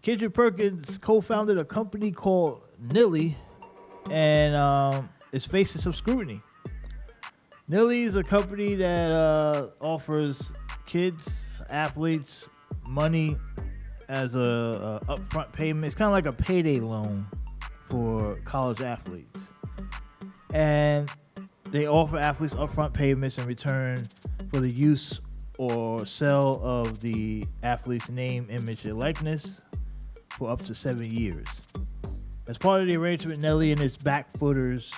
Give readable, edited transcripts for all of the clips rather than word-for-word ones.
Kendrick Perkins co-founded a company called Nilly and is facing some scrutiny. Nilly is a company that offers kids, athletes, money as a upfront payment. It's kind of like a payday loan for college athletes. And they offer athletes upfront payments in return for the use or sale of the athlete's name, image, and likeness for up to 7 years. As part of the arrangement, Nilly and its backfooters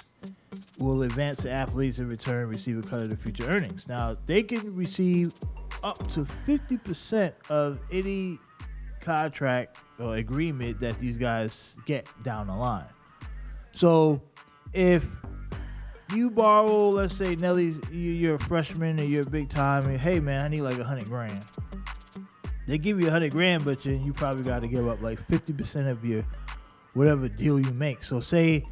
will advance the athletes in return receive a cut of the future earnings. Now, they can receive up to 50% of any contract or agreement that these guys get down the line. So if you borrow, let's say, Nelly, you're a freshman and you're big time, and hey man, I need like $100,000. They give you $100,000, but you probably got to give up like 50% of your whatever deal you make. So say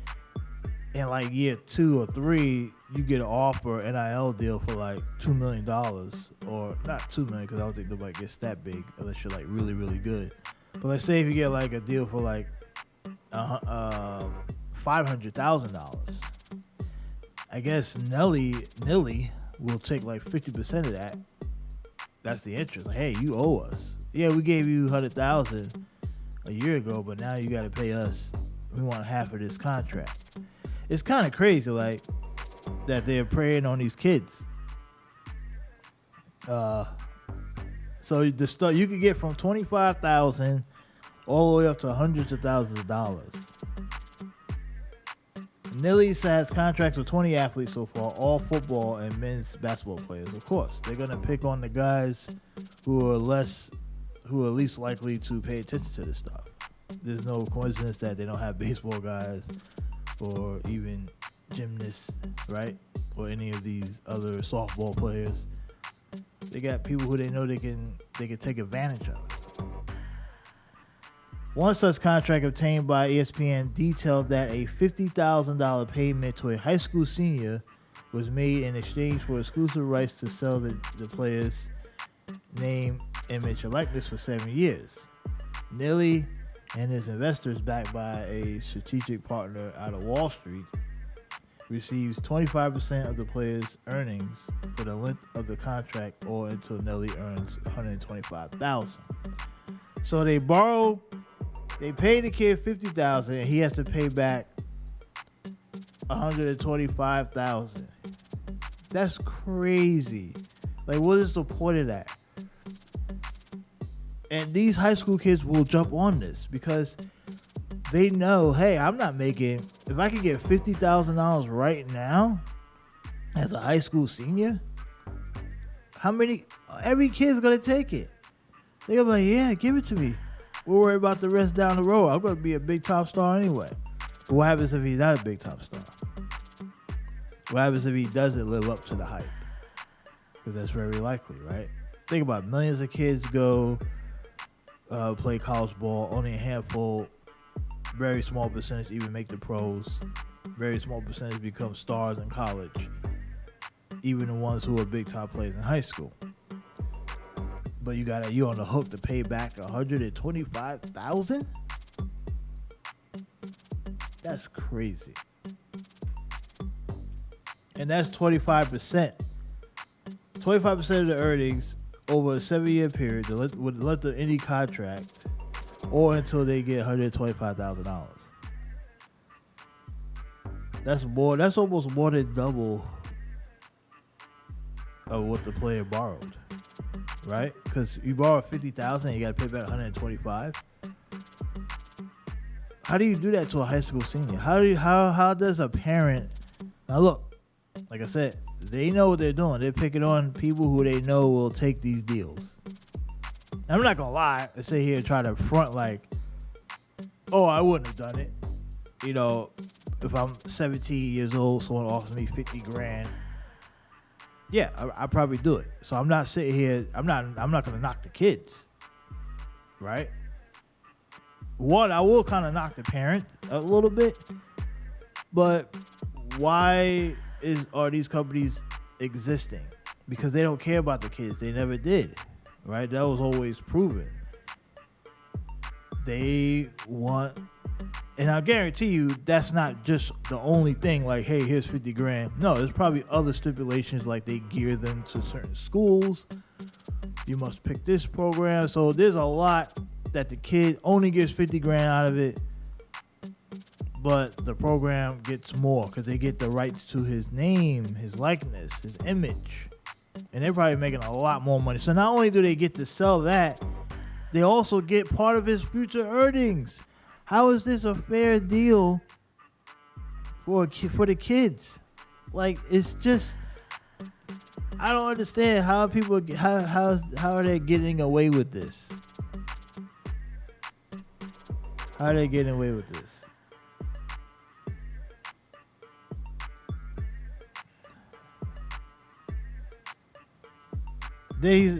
in like year 2 or 3, you get an offer NIL deal for like $2 million, or not $2 million because I don't think nobody gets that big unless you're like really, really good. But let's say if you get like a deal for like $500,000, I guess Nilly will take like 50% of that. That's the interest. Like, hey, you owe us. Yeah, we gave you $100,000 a year ago, but now you got to pay us. We want half of this contract. It's kind of crazy, like that they're preying on these kids. So the stuff you could get from $25,000 all the way up to hundreds of thousands of dollars. Nilly has contracts with 20 athletes so far, all football and men's basketball players. Of course, they're gonna pick on the guys who are least likely to pay attention to this stuff. There's no coincidence that they don't have baseball guys or even gymnasts, right? Or any of these other softball players. They got people who they know they can take advantage of. One such contract obtained by ESPN detailed that a $50,000 payment to a high school senior was made in exchange for exclusive rights to sell the player's name, image, or likeness for 7 years. Nilly and his investors, backed by a strategic partner out of Wall Street, receives 25% of the player's earnings for the length of the contract or until Nilly earns $125,000. So they pay the kid $50,000 and he has to pay back $125,000. That's crazy. Like, what is the point of that? And these high school kids will jump on this because they know, hey, I'm not making, if I can get $50,000 right now as a high school senior, every kid's going to take it. They're going to be like, yeah, give it to me. We'll worry about the rest down the road. I'm going to be a big top star anyway. But what happens if he's not a big top star? What happens if he doesn't live up to the hype? Because that's very likely, right? Think about it. Millions of kids go play college ball. Only a handful, very small percentage even make the pros. Very small percentage become stars in college. Even the ones who are big time players in high school. But you on the hook to pay back $125,000? That's crazy. And that's 25%. 25% of the earnings over a 7-year period with the length of any contract or until they get $125,000. That's almost more than double of what the player borrowed. Right? Because you borrow $50,000, you got to pay back $125,000. How do you do that to a high school senior? How does a parent? Now look, like I said, they know what they're doing. They're picking on people who they know will take these deals. And I'm not gonna lie and sit here and try to front like, oh, I wouldn't have done it. You know, if I'm 17 years old, someone offers me $50,000. Yeah, I probably do it. So I'm not sitting here. I'm not gonna knock the kids, right? One, I will kind of knock the parent a little bit, but why are these companies existing? Because they don't care about the kids. They never did, right? That was always proven. they want, and I guarantee you that's not just the only thing, like, hey, here's 50 grand. No, there's probably other stipulations, like they gear them to certain schools. You must pick this program. So there's a lot that the kid only gets 50 grand out of it, but the program gets more because they get the rights to his name, his likeness, his image. And they're probably making a lot more money. So not only do they get to sell that, they also get part of his future earnings. How is this a fair deal for the kids? Like, it's just, I don't understand how people, how are they getting away with this? How are they getting away with this?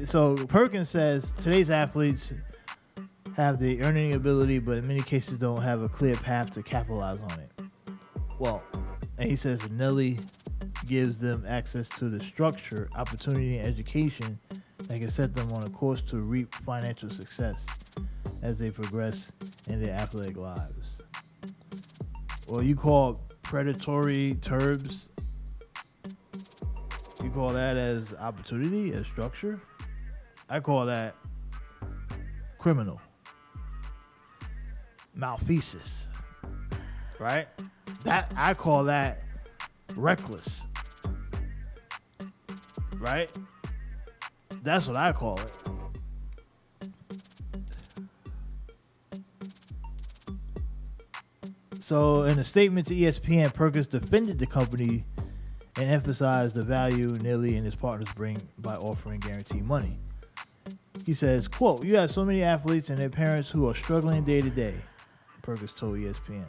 So Perkins says today's athletes have the earning ability, but in many cases don't have a clear path to capitalize on it. Well, and he says Nilly gives them access to the structure, opportunity, and education that can set them on a course to reap financial success as they progress in their athletic lives. Or you call predatory terms, you call that as opportunity, as structure? I call that criminal. Malfeasance. Right? That I call that reckless. Right? That's what I call it. So in a statement to ESPN, Perkins defended the company and emphasized the value Nilly and his partners bring by offering guaranteed money. He says, quote, "You have so many athletes and their parents who are struggling day to day," Perkins told ESPN.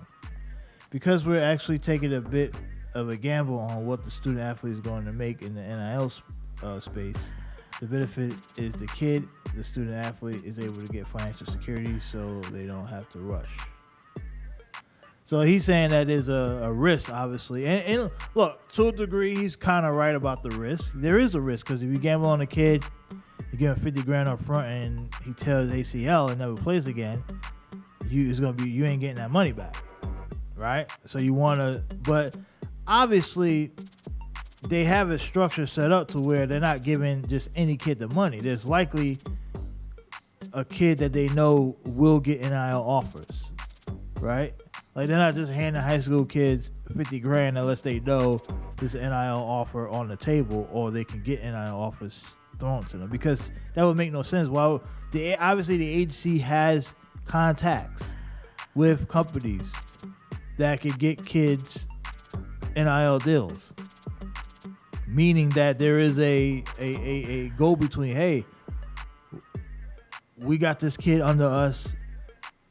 "Because we're actually taking a bit of a gamble on what the student athlete is going to make in the NIL space. The benefit is the kid, the student athlete, is able to get financial security so they don't have to rush." So he's saying that there's a risk, obviously. And look, to a degree, he's kind of right about the risk. There is a risk because if you gamble on a kid, you give him 50 grand up front and he tears ACL and never plays again, you ain't getting that money back, right? So you want to, but obviously they have a structure set up to where they're not giving just any kid the money. There's likely a kid that they know will get NIL offers, right? Like, they're not just handing high school kids 50 grand unless they know there's an NIL offer on the table or they can get NIL offers thrown to them, because that would make no sense. Well, obviously the agency has contacts with companies that could get kids NIL deals, meaning that there is a go-between. Hey, we got this kid under us.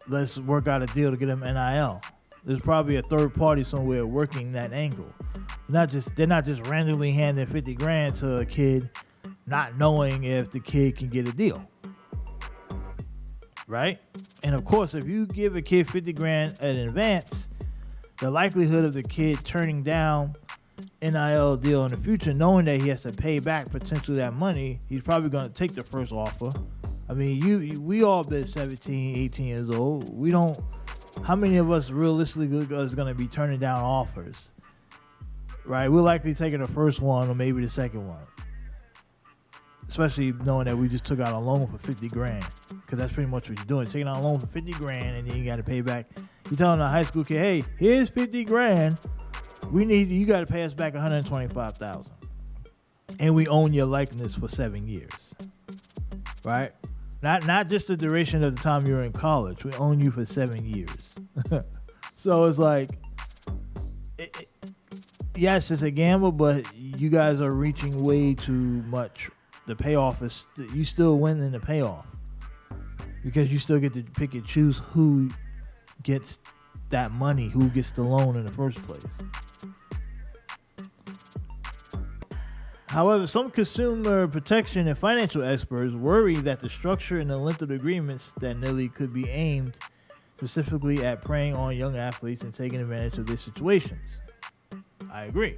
Let's work out a deal to get him NIL. There's probably a third party somewhere working that angle. They're not just randomly handing 50 grand to a kid, not knowing if the kid can get a deal, right? And of course, if you give a kid 50 grand in advance, the likelihood of the kid turning down NIL deal in the future, knowing that he has to pay back potentially that money, he's probably going to take the first offer. I mean, we all been 17, 18 years old. How many of us realistically is going to be turning down offers, right? We're likely taking the first one or maybe the second one, especially knowing that we just took out a loan for 50 grand, because that's pretty much what you're doing. Taking out a loan for 50 grand and then you got to pay back. You're telling a high school kid, hey, here's 50 grand. You got to pay us back 125,000. And we own your likeness for 7 years, right? Not just the duration of the time you're in college. We own you for 7 years. So it's like, yes, it's a gamble, but you guys are reaching way too much. The payoff is, you still win in the payoff, because you still get to pick and choose who gets that money, who gets the loan in the first place. However, some consumer protection and financial experts worry that the structure and the length of the agreements that Nilly could be aimed specifically at preying on young athletes and taking advantage of their situations. I agree.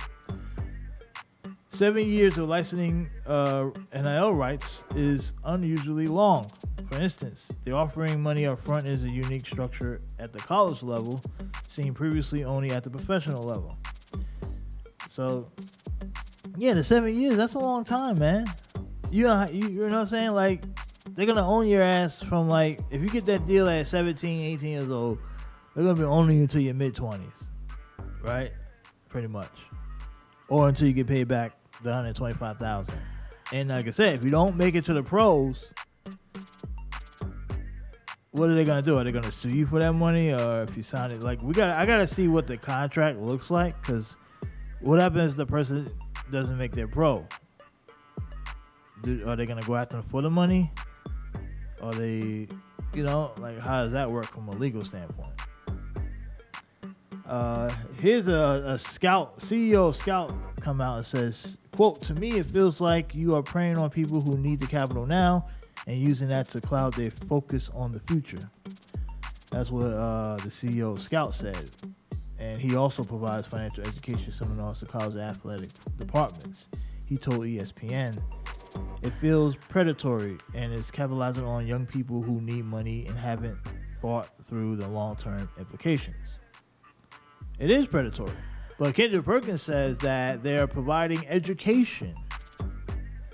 7 years of licensing NIL rights is unusually long. For instance, the offering money up front is a unique structure at the college level, seen previously only at the professional level. So, yeah, the 7 years, that's a long time, man. You know what I'm saying? Like, they're going to own your ass from, like, if you get that deal at 17, 18 years old, they're going to be owning you until your mid-20s, right? Pretty much. Or until you get paid back the $125,000. And like I said, if you don't make it to the pros, what are they gonna do? Are they gonna sue you for that money, or if you sign it? Like I gotta see what the contract looks like, because what happens if the person doesn't make their pro? Are they gonna go after them for the money? Are they, like how does that work from a legal standpoint? Here's a Scout, CEO of Scout come out and says, quote, "To me, it feels like you are preying on people who need the capital now and using that to cloud their focus on the future." That's what the CEO of Scout said. And he also provides financial education seminars to college athletic departments. He told ESPN, "It feels predatory and is capitalizing on young people who need money and haven't thought through the long-term implications." It is predatory. But Kendrick Perkins says that they're providing education.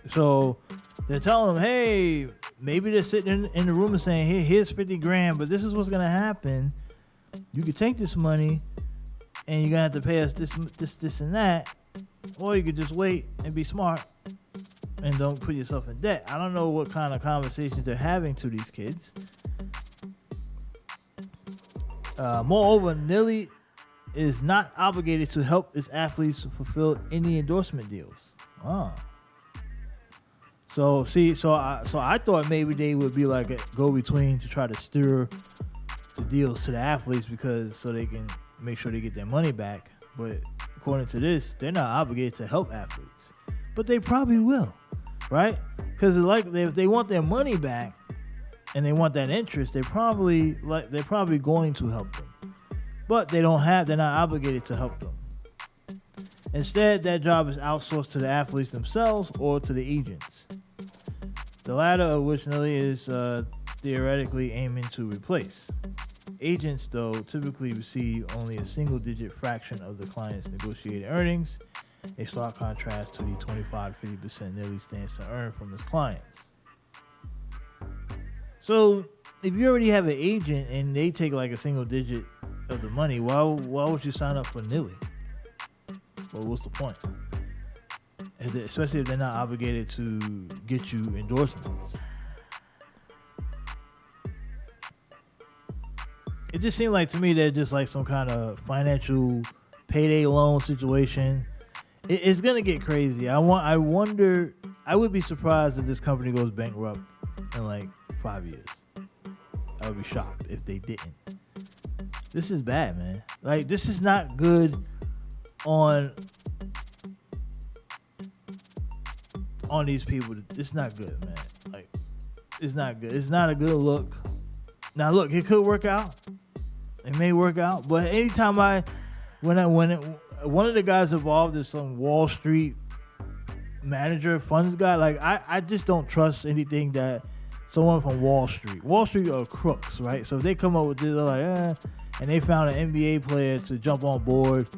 So they're telling them, hey, maybe they're sitting in the room and saying, hey, here's 50 grand, but this is what's going to happen. You could take this money and you're going to have to pay us this, and that. Or you could just wait and be smart and don't put yourself in debt. I don't know what kind of conversations they're having to these kids. Moreover, Nilly is not obligated to help its athletes fulfill any endorsement deals. So I thought maybe they would be like a go-between to try to steer the deals to the athletes so they can make sure they get their money back. But according to this, they're not obligated to help athletes. But they probably will, right? Because if they want their money back and they want that interest, they're probably going to help them. But they're not obligated to help them. Instead, that job is outsourced to the athletes themselves or to the agents. The latter of which Nilly is theoretically aiming to replace. Agents, though, typically receive only a single-digit fraction of the client's negotiated earnings, a stark contrast to the 25 to 50% Nilly stands to earn from his clients. So, if you already have an agent and they take like a single digit of the money, why would you sign up for Nilly? Well, what's the point? Especially if they're not obligated to get you endorsements. It just seemed like to me they're just like some kind of financial payday loan situation. It's gonna get crazy. I wonder. I would be surprised if this company goes bankrupt in like 5 years. I would be shocked if they didn't. This is bad, man. Like, this is not good on these people. It's not good, man. Like, it's not good. It's not a good look. Now, look, it could work out. It may work out. But anytime one of the guys involved is some Wall Street manager, funds guy, like, I just don't trust anything that someone from Wall Street are crooks, right? So if they come up with this, they're like, and they found an NBA player to jump on board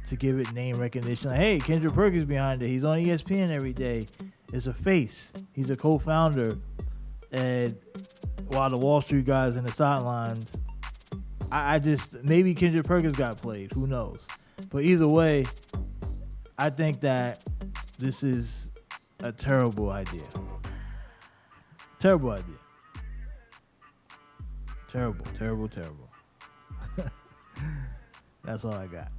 to give it name recognition. Like, hey, Kendrick Perkins behind it. He's on ESPN every day. It's a face. He's a co-founder. And while the Wall Street guys in the sidelines, I just, maybe Kendrick Perkins got played. Who knows? But either way, I think that this is a terrible idea. Terrible idea. Terrible. That's all I got.